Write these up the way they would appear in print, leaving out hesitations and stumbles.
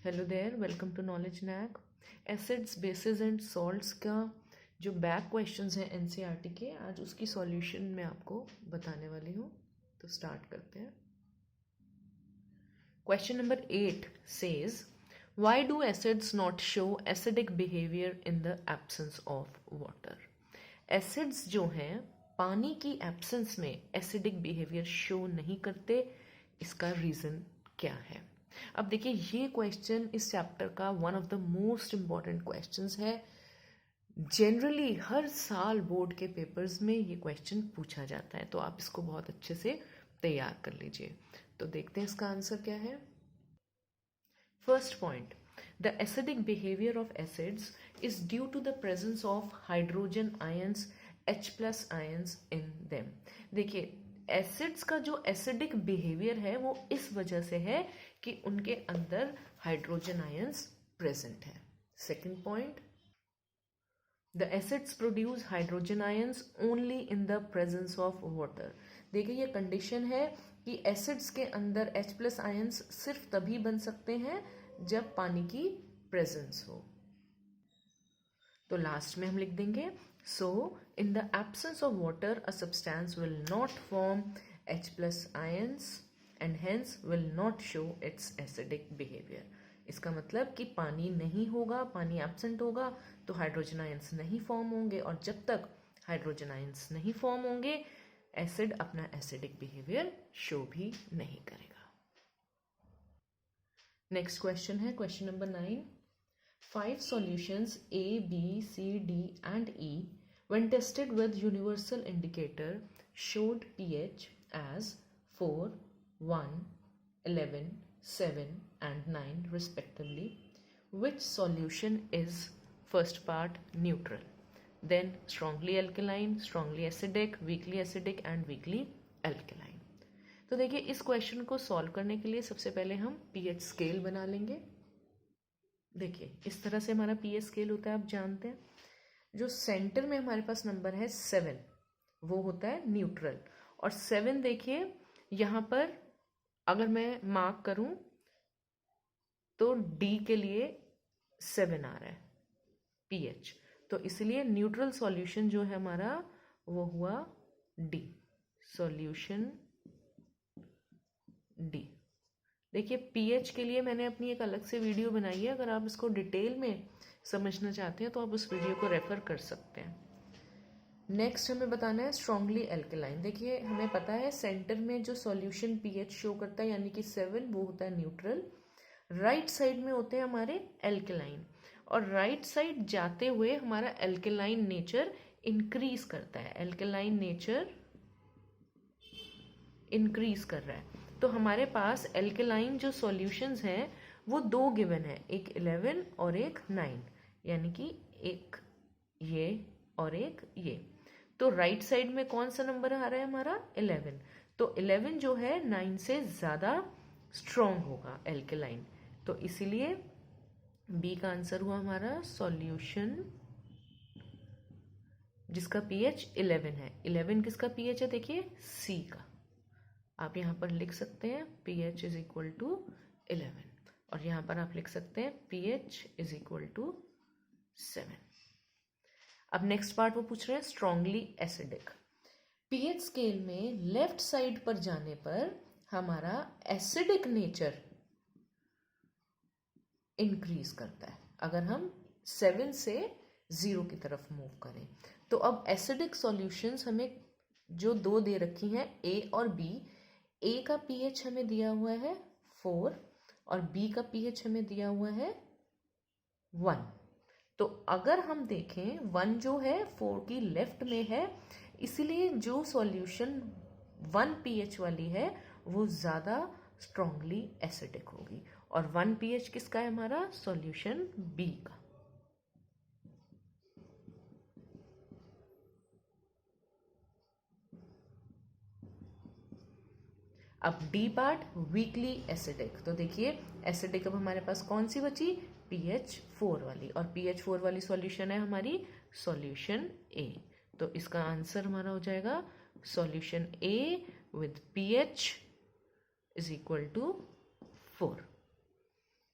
Hello there, welcome to Knowledge Knack. Acids, bases and salts का जो back questions हैं NCERT के, आज उसकी सॉल्यूशन मैं आपको बताने वाली हूँ। तो स्टार्ट करते हैं। Question number 8 says, why do acids not show acidic behaviour in the absence of water. Acids जो हैं पानी की एब्सेंस में एसिडिक बिहेवियर शो नहीं करते, इसका रीज़न क्या है। अब देखिए, ये क्वेश्चन इस चैप्टर का one of the most important questions है। जनरली हर साल बोर्ड के पेपर्स में ये क्वेश्चन पूछा जाता है, तो आप इसको बहुत अच्छे से तैयार कर लीजिए। तो देखते हैं इसका आंसर क्या है। First point, the acidic behaviour of acids is due to the presence of hydrogen ions H+ ions in them. देखिए, एसिड्स का जो एसिडिक बिहेवियर है वो इस वजह से है कि उनके अंदर हाइड्रोजन आयंस प्रेजेंट है। Second point, the acids produce hydrogen ions only in the presence of water. देखिए, ये कंडीशन है कि एसिड्स के अंदर H+ आयंस सिर्फ तभी बन सकते हैं जब पानी की प्रेजेंस हो। तो लास्ट में हम लिख देंगे, so in the absence of water a substance will not form H+ ions and hence will not show its acidic behaviour. इसका मतलब कि पानी नहीं होगा, पानी एब्सेंट होगा तो हाइड्रोजन आयंस नहीं फॉर्म होंगे, और जब तक हाइड्रोजन आयंस नहीं फॉर्म होंगे एसिड अपना एसिडिक बिहेवियर शो भी नहीं करेगा। नेक्स्ट क्वेश्चन है question number 9। 5 solutions A, B, C, D and E when tested with universal indicator showed pH as 4, 1, 11, 7 and 9 respectively. Which solution is first part neutral, then strongly alkaline, strongly acidic, weakly acidic and weakly alkaline? तो देखिए, इस question को solve करने के लिए सबसे पहले हम pH स्केल बना लेंगे। देखिए, इस तरह से हमारा पीएच स्केल होता है, आप जानते हैं। जो सेंटर में हमारे पास नंबर है 7, वो होता है न्यूट्रल। और 7 देखिए यहाँ पर अगर मैं मार्क करूं तो डी के लिए 7 आ रहा है पीएच, तो इसलिए न्यूट्रल सॉल्यूशन जो है हमारा वो हुआ डी, सॉल्यूशन डी। देखिए, पीएच के लिए मैंने अपनी एक अलग से वीडियो बनाई है, अगर आप इसको डिटेल में समझना चाहते हैं तो आप उस वीडियो को रेफर कर सकते हैं। नेक्स्ट हमें बताना है स्ट्रांगली एल्केलाइन। देखिए, हमें पता है सेंटर में जो सॉल्यूशन पीएच शो करता है यानी कि 7, वो होता है न्यूट्रल। राइट साइड में होते हैं हमारे एल्केलाइन, और राइट साइड जाते हुए हमारा एल्केलाइन नेचर इंक्रीज करता है, एल्केलाइन नेचर इंक्रीज कर रहा है। तो हमारे पास एल्केलाइन जो सॉल्यूशंस हैं वो 2 गिवन है, एक 11 और एक 9, यानी कि एक ये और एक ये। तो राइट साइड में कौन सा नंबर आ रहा है हमारा 11, तो 11 जो है 9 से ज़्यादा स्ट्रॉन्ग होगा एल्केलाइन, तो इसीलिए बी का आंसर हुआ हमारा सॉल्यूशन जिसका पीएच 11 है। 11 किसका पीएच है, देखिए सी का। आप यहाँ पर लिख सकते हैं pH इज इक्वल टू 11, और यहाँ पर आप लिख सकते हैं pH इज इक्वल टू 7। अब नेक्स्ट पार्ट वो पूछ रहे हैं स्ट्रांगली एसिडिक। pH स्केल में लेफ्ट साइड पर जाने पर हमारा एसिडिक नेचर इंक्रीज करता है अगर हम 7 से 0 की तरफ मूव करें। तो अब एसिडिक सॉल्यूशंस हमें जो 2 दे रखी हैं A और B, ए का पीएच हमें दिया हुआ है 4 और बी का पीएच हमें दिया हुआ है 1। तो अगर हम देखें 1 जो है 4 की लेफ्ट में है, इसलिए जो सॉल्यूशन 1 पीएच वाली है वो ज़्यादा स्ट्रांगली एसिडिक होगी, और 1 पीएच किसका है हमारा सॉल्यूशन बी का। अब डी पार्ट वीकली एसिडिक। तो देखिए, एसिडिक अब हमारे पास कौन सी बची, pH 4 वाली, और pH 4 वाली सॉल्यूशन है हमारी सॉल्यूशन ए। तो इसका आंसर हमारा हो जाएगा solution A with pH is equal to 4।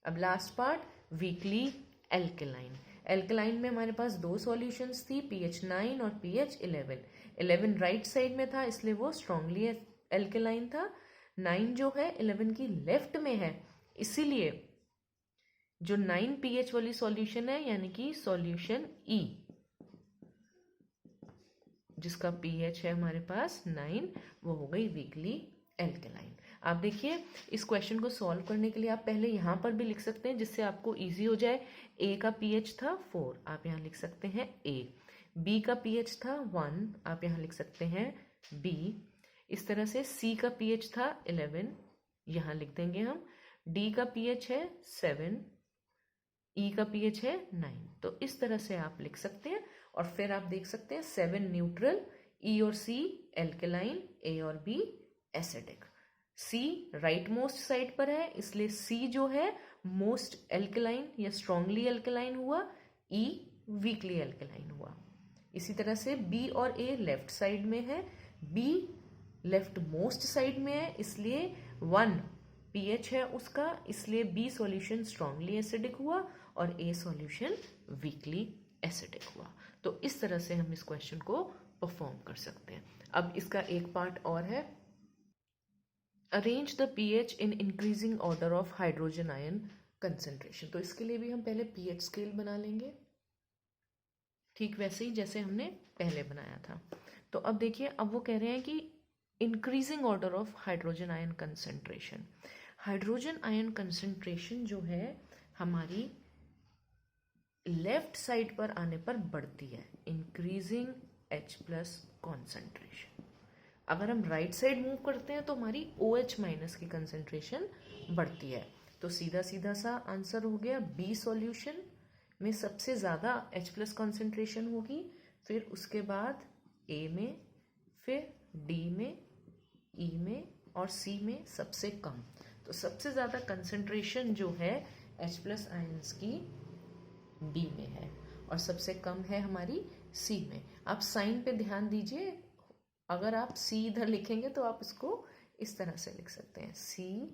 अब last part, weakly alkaline. Alkaline में हमारे पास दो सॉल्यूशंस थी, pH 9 और pH 11। 11 राइट साइड में था इसलिए वो स्ट्रांगली एल्केलाइन था। 9 जो है 11 की लेफ्ट में है, इसीलिए जो 9 pH वाली सॉल्यूशन है यानी कि सॉल्यूशन E, जिसका pH है हमारे पास 9, वो हो गई वीकली एल्केलाइन। आप देखिए इस क्वेश्चन को सॉल्व करने के लिए आप पहले यहाँ पर भी लिख सकते हैं जिससे आपको इजी हो जाए। A का pH था 4, आप यहाँ लिख सकते हैं A। B का pH था 1, आप यहाँ लिख सकते हैं B। इस तरह से C का pH था 11, यहाँ लिख देंगे हम। D का pH है 7, E का pH है 9। तो इस तरह से आप लिख सकते हैं और फिर आप देख सकते हैं 7 न्यूट्रल, E और C एल्केलाइन, A और B acidic. C right most side पर है इसलिए C जो है मोस्ट एल्केलाइन या स्ट्रांगली एल्केलाइन हुआ, E वीकली एल्केलाइन हुआ। इसी तरह से B और A लेफ्ट साइड में है, B लेफ्ट मोस्ट साइड में है इसलिए 1 pH है उसका, इसलिए B सॉल्यूशन स्ट्रांगली एसिडिक हुआ और A सॉल्यूशन वीकली एसिडिक हुआ। तो इस तरह से हम इस क्वेश्चन को परफॉर्म कर सकते हैं। अब इसका एक पार्ट और है, arrange the pH in increasing order of hydrogen ion concentration. तो इसके लिए भी हम पहले pH स्केल बना लेंगे, ठीक वैसे ही जैसे हमने पहले बनाया था। तो अब देखिए, अब वो कह रहे हैं कि increasing order of hydrogen ion concentration. Hydrogen ion concentration जो है हमारी लेफ्ट साइड पर आने पर बढ़ती है, इंक्रीजिंग H+ कॉन्सेंट्रेशन। अगर हम राइट साइड मूव करते हैं तो हमारी OH- की कंसेंट्रेशन बढ़ती है। तो सीधा सीधा सा आंसर हो गया, B सॉल्यूशन में सबसे ज़्यादा H+ कॉन्सेंट्रेशन होगी, फिर उसके बाद A में, फिर D में, E में और C में सबसे कम। तो सबसे ज़्यादा कंसेंट्रेशन जो है H+ आयंस की B में है और सबसे कम है हमारी C में। आप साइन पे ध्यान दीजिए, अगर आप C इधर लिखेंगे तो आप इसको इस तरह से लिख सकते हैं, CEDAB।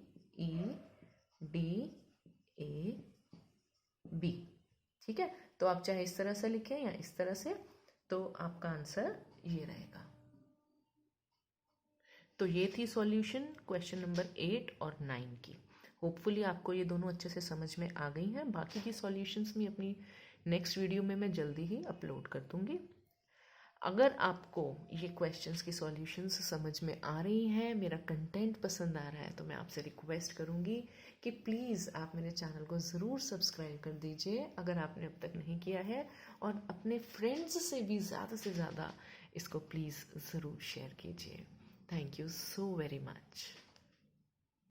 ठीक है, तो आप चाहे इस तरह से लिखें या इस तरह से, तो आपका आंसर ये रहेगा। तो ये थी सॉल्यूशन क्वेश्चन नंबर 8 और 9 की। होपफुली आपको ये दोनों अच्छे से समझ में आ गई हैं। बाकी की सॉल्यूशंस भी अपनी नेक्स्ट वीडियो में मैं जल्दी ही अपलोड कर दूंगी। अगर आपको ये क्वेश्चंस की सॉल्यूशंस समझ में आ रही हैं, मेरा कंटेंट पसंद आ रहा है, तो मैं आपसे रिक्वेस्ट करूँगी कि प्लीज़ आप मेरे चैनल को ज़रूर सब्सक्राइब कर दीजिए अगर आपने अब तक नहीं किया है, और अपने फ्रेंड्स से भी ज़्यादा से ज़्यादा इसको प्लीज़ ज़रूर शेयर कीजिए। Thank you so very much.